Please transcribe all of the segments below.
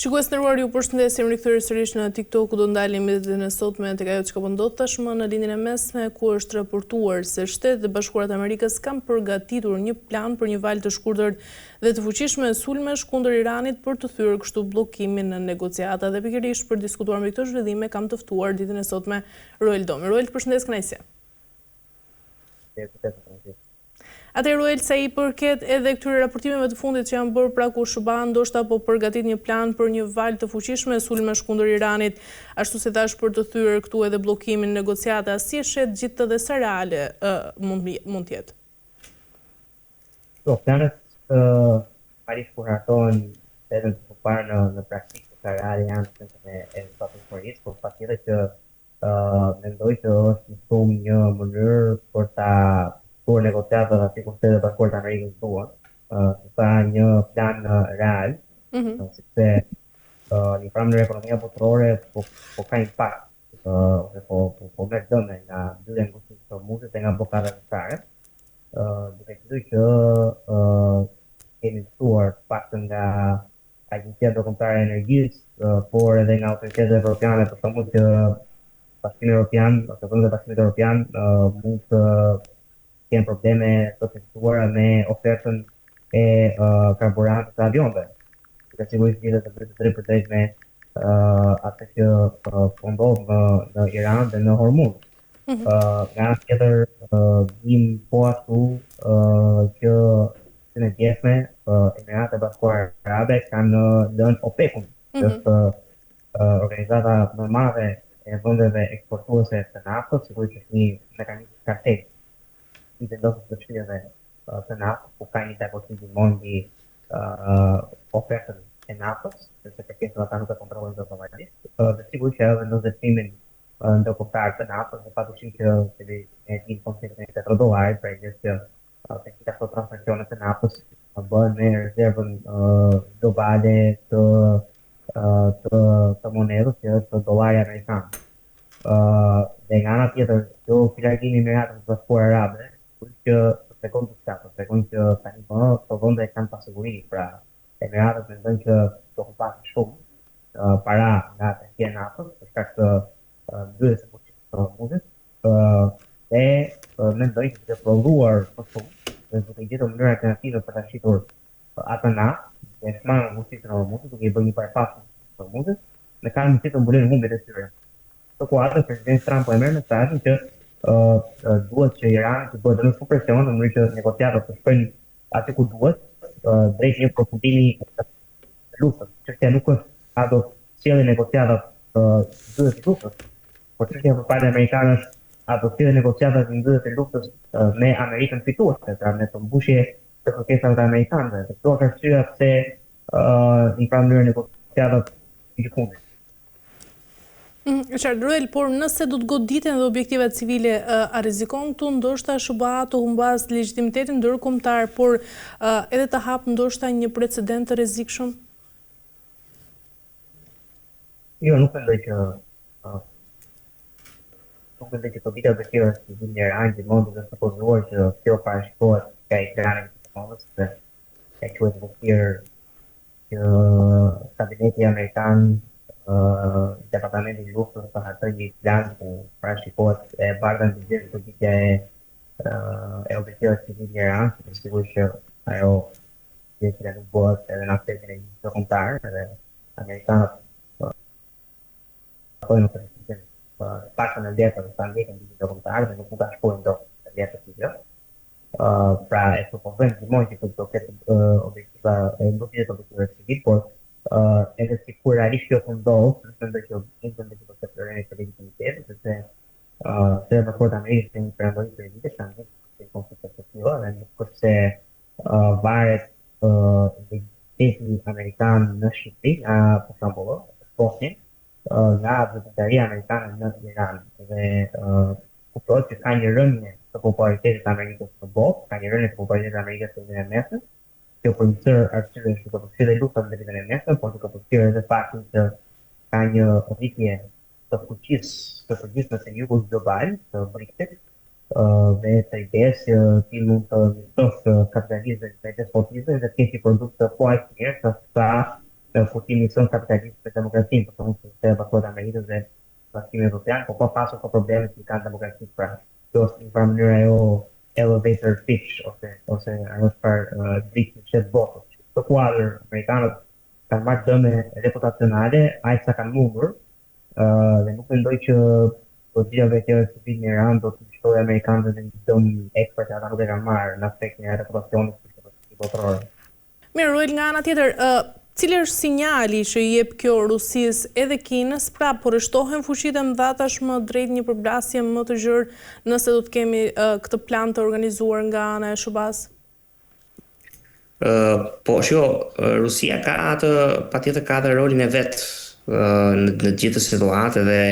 Shikues të nderuar, ju përshëndesim rikthyer sërish në TikTok, ku do ndalim ditën e sotme tek ajo çka po ndodh tashmë në lindjen e mesme, ku është raportuar se Shtetet e Bashkuara të Amerikës kanë përgatitur një plan për një valë të shkurtër dhe të fuqishme sulmesh kundër Iranit për të thyer kështu bllokimin në negociata. Dhe pikërisht për diskutuar mbi këto zhvillime kam të ftuar ditën e sotme Roel Domi. Roel, përshëndes, kënaqësi. Atëherë, Ruel, sa i përket edhe këtyre raportimeve të fundit që janë bërë pra ku SBA ndoshta po përgatit një plan për një valë të fuqishme sulmesh kundër Iranit, ashtu si thash për të thyer këtu edhe bllokimin negociata, si e shet gjithë dhe sa reale mund të jetë? Planet parishkuratohen vetëm të përparë në praktikë sa reale janë në sensin e statutorisë, por patjetër që mendoj që është më shumë një mënyrë për ta negociatat aty ku Shtetet e Bashkuara të Amerikës duan, ka një plan real, sepse një pranë në ekonomia botërore po ka impakt, po merr dëme nga mbyllja e ngushëllimit të Hormuzit dhe nga blokadat shqiptare, duke qenë që kemi mësuar paktën nga Agjencia Ndërkombëtare e Energjisë, por edhe nga autoritetet evropiane, për shembull që Bashkimi Evropian ose vendet e Bashkimit Evropian mund të kenë probleme të tekstuara me ofertën e karburantit të avionëve. Ka sigurisht lidhet të drejtë për drejtë me atë që po ndodh në Iran dhe në Hormuz. Nga ana tjetër, dim po ashtu që në djeshme Emiratet e Bashkuara Arabe kanë lënë OPEC-un, që është organizata më e madhe e vendeve eksportuese të naftës, sigurisht është një mekanizëm karteli i vendosur të shpireve të naftës, ku ka një takosizim mondi ofertën e naftës, sepse kërkesat ata nuk e kontrollojnë automatikisht. Dhe sigurisht që edhe në ndërtimin ndërkombëtar të naftës, dhe padyshim që ne dim konceptin e $4, pra që tek këto transakcione të naftës bëhen me rezervën globale të monedës, që është dollari amerikan. Dhe nga ana tjetër, kjo largimi i Emirateve të Bashkuara Arabe që tregon që tani këto vende kanë pasiguri, pra Emiratet mendojnë që do të pasin shumë para nga tërheqja e naftës, për shkak të mbylljes së fuqisë të Hormuzit, dhe mendojnë që të prodhuar më shumë dhe duke gjetur mënyra alternative për ta shitur atë naftë dhe shmangën fuqisë të Hormuzit, duke i bërë një parapasje të Hormuzit, me kanë mundësi të mbulojnë humbjet e tyre. Këtë kuadër, presidenti Trump po e merr mesazhin që duhet që Irani të bëjë më shumë presion në mënyrë që negociatat të shkojnë aty ku duhet, drejt një përfundimi të luftës. Çështja nuk është a do sjellin negociatat mbylljes së luftës, por çështja përpara amerikanë është a do sjellin negociatat mbylljes së luftës me Amerikën fituese, pra me të mbushje të kërkesave të amerikanëve. Kjo është arsyeja pse një mënyrë negociatat i fundit. Ruel, por nëse do të goditen dhe objektivat civile, a rrezikon këtu ndoshta SBA të humbas legitimitetin ndërkombëtar, por edhe të hap ndoshta një precedent të rrezikshëm? Jo, nuk mendoj që këto vite objektive që vinë në Iran gjithmonë duke supozuar që kjo parashikohet nga Irani të kohës, se ka quhet vështirë që kabineti amerikan Departamenti i luftës të hartoj një plan ku parashikohet e bardha ndërmjet politika e objektivave civile në Iran, sigurisht që ajo që nuk bëhet edhe në aspektin e ndërkombëtar, edhe amerikanët apo në përgjithësi pakën e letërave të ndjekin ndërkombëtar dhe nuk mund ta shkojnë dot në letër të tjera. Pra e supozojmë gjithmonë që do ketë objektiva e ndërmjet objektive civile, por edhe si kur realisht kjo të ndodhë, mendoj që nuk do të ketë probleme për legitimitetin, sepse Shtetet e Bashkuara të Amerikës kanë një perandori për vite, kanë një koncept perspektiva dhe nuk është se varet legitimiteti amerikan në Shqipëri, për shembull, shkosin nga vëzëtaria amerikane në Iran dhe kuptohet që ka një rënje të popularitetit të Amerikës në botë, ka një rënje të popularitetit të Amerikës në vendin e mesme. Kjo për një tërë arsye është duke përfshirë lufta në vendin e mesme, por duke përfshirë edhe faktin që ka një rritje të fuqisë të përgjithshme të jugut global, të BRICS, dhe të idesë që ti mund të njësosh kapitalizmin dhe despotizmin dhe të kesh një produkt të po aq mirë sa fuqimi i son kapitalistë me demokracinë, për shembull, se Shtetet Bashkuara të Amerikës dhe Bashkimi Evropian, po pasur ka probleme që kanë demokracitë pra. Kjo është në farë mënyrë ajo elevator pitch ose ajo çfarë dritë që botës. Në kuadër amerikanët kanë marrë dëme reputacionale, aq sa kanë mundur, dhe nuk mendoj që pozitiva që është vitin në Iran do të shtojë amerikanëve në një dëm ekstra që ata nuk e kanë marrë në aspektin e reputacionit botëror. Mirë, Ruel, nga ana tjetër, cili është sinjali që i jep kjo Rusisë edhe Kinës, pra po rishtohen fuqitë e mëdha tashmë drejt një përblasje më të gjerë nëse do të kemi këtë plan të organizuar nga ana e SBA-s? Po, Rusia patjetër ka atë rolin e vet në gjithë të situatë dhe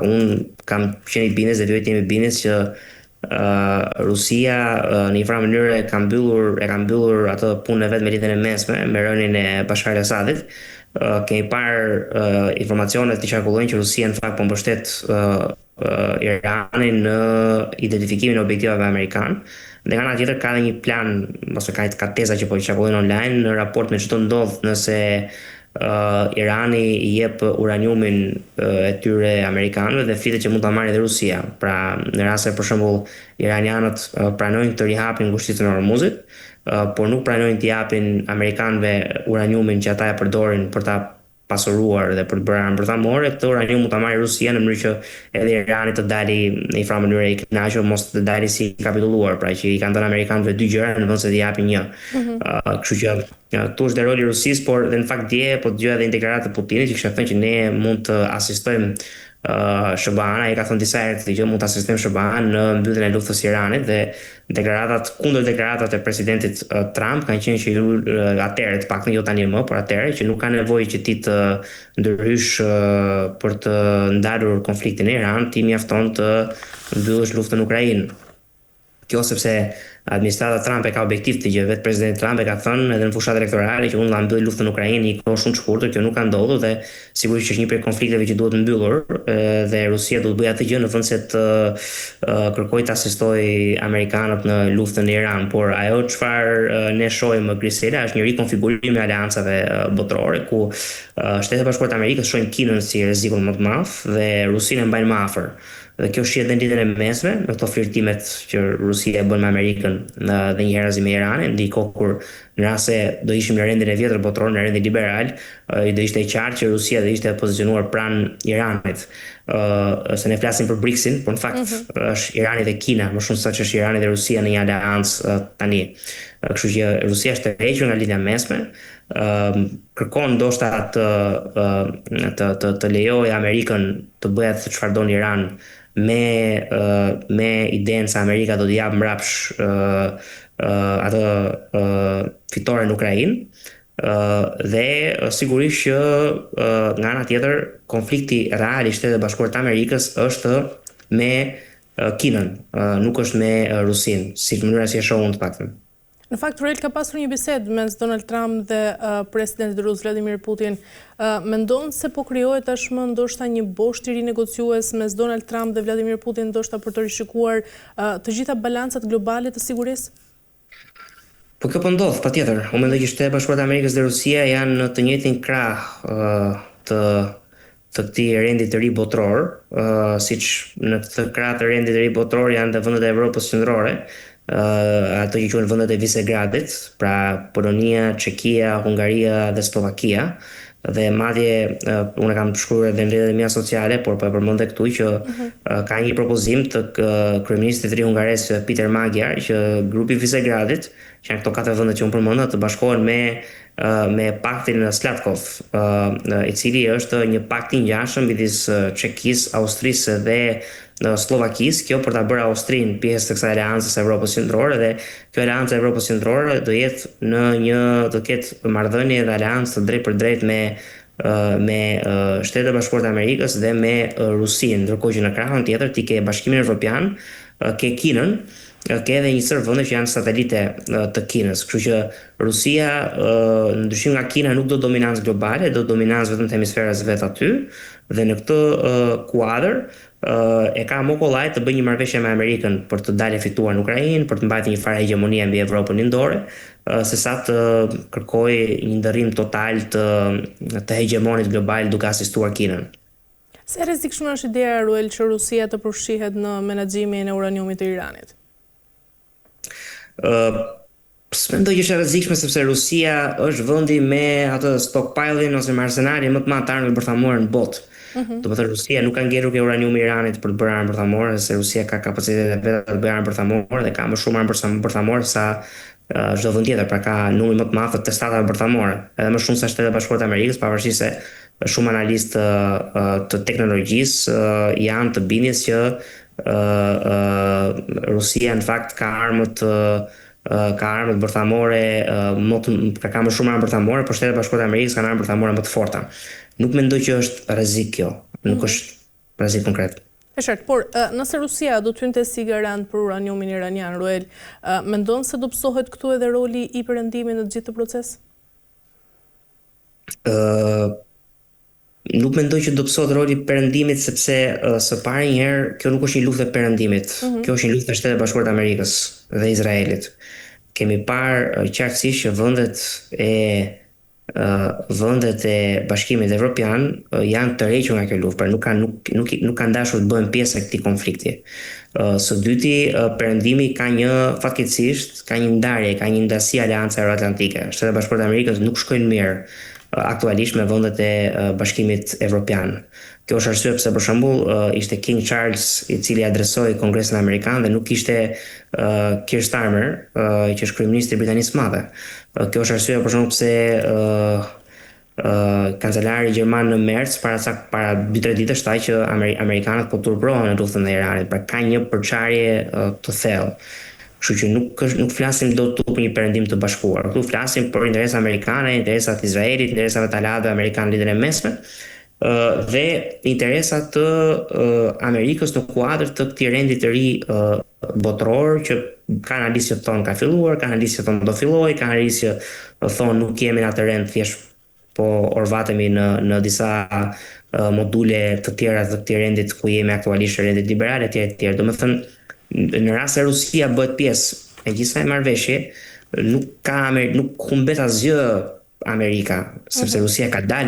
unë kam qenë i bindes dhe duhet jemi bindes që Rusia në një farë mënyrë e ka mbyllur atë punën e vet me lidhjen e mesme me rënien e Bashar al-Assadit. Kemi parë informacionet që qarkullojnë që Rusia në fakt po mbështet Iranin në identifikimin e objektivave amerikan. Dhe nga ana tjetër ka edhe një plan ose ka teza që po qarkullojnë online në raport me çdo ndodh nëse Irani i jep uraniumin e tyre amerikanëve dhe flitet që mund ta marrë edhe Rusia. Pra, në rast se për shembull iranianët pranojnë të rihapin ngushtitë e Hormuzit, por nuk pranojnë të japin amerikanëve uraniumin që ata e përdorin për ta pasuruar dhe për të bërë armë bërthamore, këtë uranium mund ta marrë Rusia në mënyrë që edhe Irani të dali në një farë mënyrë i kënaqur, mos të dali si kapitulluar, pra që i kanë dhënë amerikanëve 2 gjëra në vend se t'i japin 1. Kështu që tu është roli i Rusisë, por dhe në fakt dje po dëgjoj edhe një deklaratë të Putinit që kishte thënë që ne mund të asistojmë SBA-n, ai ka thënë disa herë që mund të asistojmë SBA-n në mbylljen e luftës së Iranit dhe kundër deklaratat e presidentit Trump kanë qenë që atëherë të paktën jo tani më, por atëherë që nuk ka nevojë që ti të ndërhysh për të ndalur konfliktin e Iran, ti mjafton të mbyllësh luftën në Ukrainë. Kjo sepse administrata Trump e ka objektiv të gjë, vetë presidenti Trump e ka thënë edhe në fushat elektorale që unë do ta mbyll luftën në Ukrainë në një kohë shumë të shkurtër, kjo nuk ka ndodhur dhe sigurisht që është një prej konflikteve që duhet mbyllur dhe Rusia do të bëjë atë gjë në vend se të kërkojë të asistojë amerikanët në luftën e Iran, por ajo çfarë ne shohim më Grisela është një rikonfigurim i aleancave botërore ku Shtetet Bashkuara të Amerikës shohin Kinën si rrezikun më të madh dhe Rusinë e mbajnë më afër. Dhe kjo shihet në lidhjen e mesme me këto flirtimet që Rusia e bën me Amerikën dhe një herëzi me Iranin, ndikohë kur në rast se do ishim në rendin e vjetër botror, në rendin liberal, do ishte e qartë që Rusia do ishte pozicionuar pranë Iranit. Se ne flasim për BRICS-in, por në fakt është Irani dhe Kina, më shumë se është Irani dhe Rusia në një aleancë tani. Kështu që Rusia është tërhequr nga lidhja mesme, kërkon ndoshta të lejojë Amerikën të bëjë atë çfarë don Iran me idenë se Amerika do t'i jap mbrapsh atë fitoren në Ukrainë dhe sigurisht që nga ana tjetër konflikti real i Shtetet Bashkuara të Amerikës është me Kinën, nuk është me Rusinë, si mënyra si e shoh unë të paktën. Në fakt, Ruel, ka pasur një bisedë mes Donald Trump dhe presidentit rus Vladimir Putin. Mendon se po krijohet tashmë ndoshta një boshë i rinegociues mes Donald Trump dhe Vladimir Putin ndoshta për të rishikuar të gjitha balancat globale të sigurisë? Po kjo po ndodh, patjetër. Unë mendoj që Shtetet Bashkuara të Amerikës dhe Rusia janë në të njëjtin krah të këtij rendi të ri botror, siç në këtë krah të rendit të ri botror janë dhe vendet e Evropës qendrore. Ato që quhen vendet e Visegradit, pra Polonia, Çekia, Hungaria dhe Slovakia. Dhe madje unë kam shkruar edhe në rrjetet mia sociale, por po e përmend këtu që ka një propozim të kryeministit të ri hungares Peter Magyar që grupi Visegradit, që janë këto 4 vende që unë përmenda, të bashkohen me paktin Slatkov, i cili është një pakt i ngjashëm midis Çekisë, Austrisë dhe Slovakisë, kjo për ta bërë Austrinë pjesë të kësaj aleancës së Evropës qendrore dhe kjo aleancë e Evropës qendrore do jetë ketë marrëdhënie dhe aleancë të drejtë për drejtë me Shtetet Bashkuara të Amerikës dhe me Rusinë, ndërkohë që në krahun tjetër ti ke Bashkimin Evropian, ke Kinën ke edhe një sër vende që janë satelite të Kinës, kështu që Rusia, ndryshim nga Kina, nuk do dominancë globale, do dominancë vetëm të hemisferës vet aty, dhe në këtë kuadër e ka më kollaj të bëjë një marrëveshje me Amerikën për të dalë fituar në Ukrainë, për të mbajtur një farë hegemonie mbi Evropën lindore, sesa të kërkojë një ndërrim total të hegemonit global duke asistuar Kinën. Se rrezikshme është ideja Ruel që Rusia të përfshihet në menaxhimin e uraniumit të Iranit? S'mendoj që është e rrezikshme sepse Rusia është vendi me atë stockpile-in ose me arsenalin më të madh të armëve bërthamore në botë. Do të thotë Rusia nuk ka ngjerur ke uraniumi i Iranit për të bërë armë bërthamore, se Rusia ka kapacitetet vetë të bëjë armë bërthamore dhe ka më shumë armë bërthamore sa çdo vend tjetër, pra ka numrin më të madh të testatave bërthamore, edhe më shumë se Shtetet Bashkuara të Amerikës, pavarësisht se shumë analistë të teknologjisë janë të bindjes që Rusia në fakt ka armët bërthamore, ka më shumë armë bërthamore, por Shtetet Bashkuara të Amerikës kanë armë bërthamore më të forta. Nuk mendoj që është rrezik kjo, nuk është rrezik konkret. E qartë, por nëse Rusia do të hynte si garant për uraniumin iranian, Ruel, mendon se do psohet këtu edhe roli i Perëndimit në të gjithë të proces? Nuk mendoj që do psohet roli i Perëndimit, sepse së pari një herë kjo nuk është një luftë e Perëndimit, kjo është një luftë e Shtetit Bashkuar të Amerikës dhe Izraelit. Kemi parë qartësisht që vendet e Bashkimit Evropian janë të rrequr nga kjo luftë, pra nuk kanë dashur të bëhen pjesë e këtij konflikti. Së dyti, Perëndimi ka fatkeqësisht ka një ndarje, ka një ndasi aleance euroatlantike. Shtetet Bashkuara të Amerikës nuk shkojnë mirë aktualisht me vendet e Bashkimit Evropian. Kjo është arsye pse për shembull ishte King Charles i cili adresoi Kongresin Amerikan dhe nuk ishte Keir Starmer, që është kryeministri i Britanisë së Madhe. Kjo është arsye për shembull pse kancelari gjerman në Merz para 2-3 ditësh tha që amerikanët po turprohen në luftën e Iranit, pra ka një përçarje të thellë. Kështu që nuk flasim dot për një perëndim të bashkuar. Këtu flasim për interesa amerikane, interesat Izraelit, interesat të aleatëve amerikanë në lidhjen e mesme, dhe interesat të Amerikës në kuadër të këtij rendi të ri botëror, që ka analistë që thonë ka filluar, ka analistë që thonë do fillojë, ka analistë që thonë nuk jemi në atë rend, thjesht po orvatemi në disa module të tjera të këtij rendit ku jemi aktualisht në rendit liberal etj. Domethënë, në rast se Rusia bëhet pjesë e gjithsaj marrëveshje, nuk humbet asgjë Amerika, sepse Rusia ka dalë